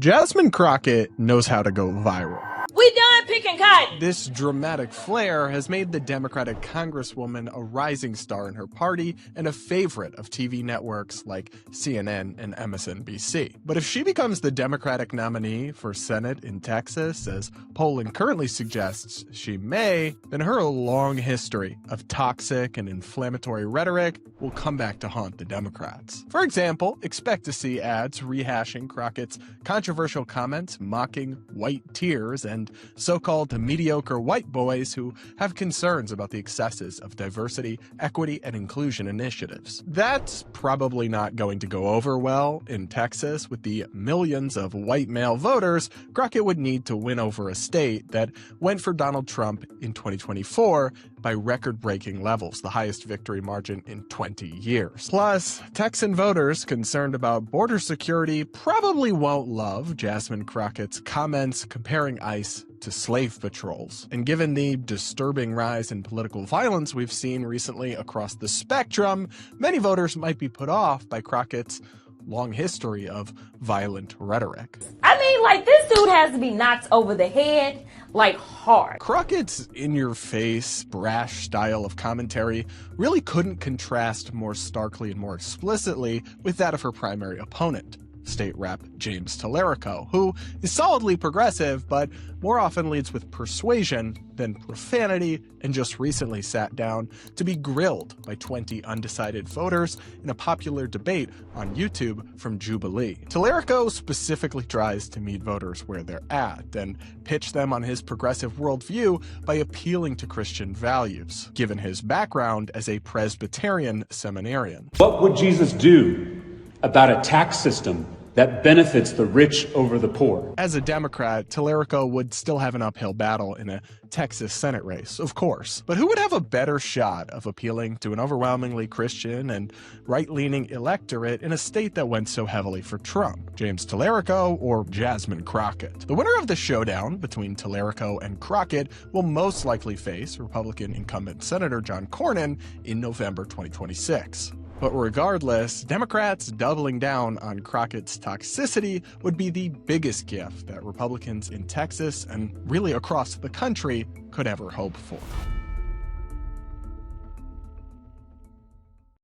Jasmine Crockett knows how to go viral. We done picking cotton. This dramatic flair has made the Democratic Congresswoman a rising star in her party and a favorite of TV networks like CNN and MSNBC. But if she becomes the Democratic nominee for Senate in Texas, as polling currently suggests she may, then her long history of toxic and inflammatory rhetoric will come back to haunt the Democrats. For example, expect to see ads rehashing Crockett's controversial comments mocking white tears and so-called mediocre white boys who have concerns about the excesses of diversity, equity, and inclusion initiatives. That's probably not going to go over well in Texas. With the millions of white male voters, Crockett would need to win over a state that went for Donald Trump in 2024 by record-breaking levels, the highest victory margin in 20 years. Plus, Texan voters concerned about border security probably won't love Jasmine Crockett's comments comparing ICE to slave patrols. And given the disturbing rise in political violence we've seen recently across the spectrum, many voters might be put off by Crockett's long history of violent rhetoric. I mean, like, this dude has to be knocked over the head, like, hard. Crockett's in-your-face, brash style of commentary really couldn't contrast more starkly and more explicitly with that of her primary opponent, State Rep James Tallerico, who is solidly progressive but more often leads with persuasion than profanity, and just recently sat down to be grilled by 20 undecided voters in a popular debate on YouTube from Jubilee. Tallerico specifically tries to meet voters where they're at and pitch them on his progressive worldview by appealing to Christian values, given his background as a Presbyterian seminarian. What would Jesus do about a tax system that benefits the rich over the poor? As a Democrat, Tallerico would still have an uphill battle in a Texas Senate race, of course. But who would have a better shot of appealing to an overwhelmingly Christian and right-leaning electorate in a state that went so heavily for Trump? James Tallerico or Jasmine Crockett? The winner of the showdown between Tallerico and Crockett will most likely face Republican incumbent Senator John Cornyn in November 2026. But regardless, Democrats doubling down on Crockett's toxicity would be the biggest gift that Republicans in Texas and really across the country could ever hope for.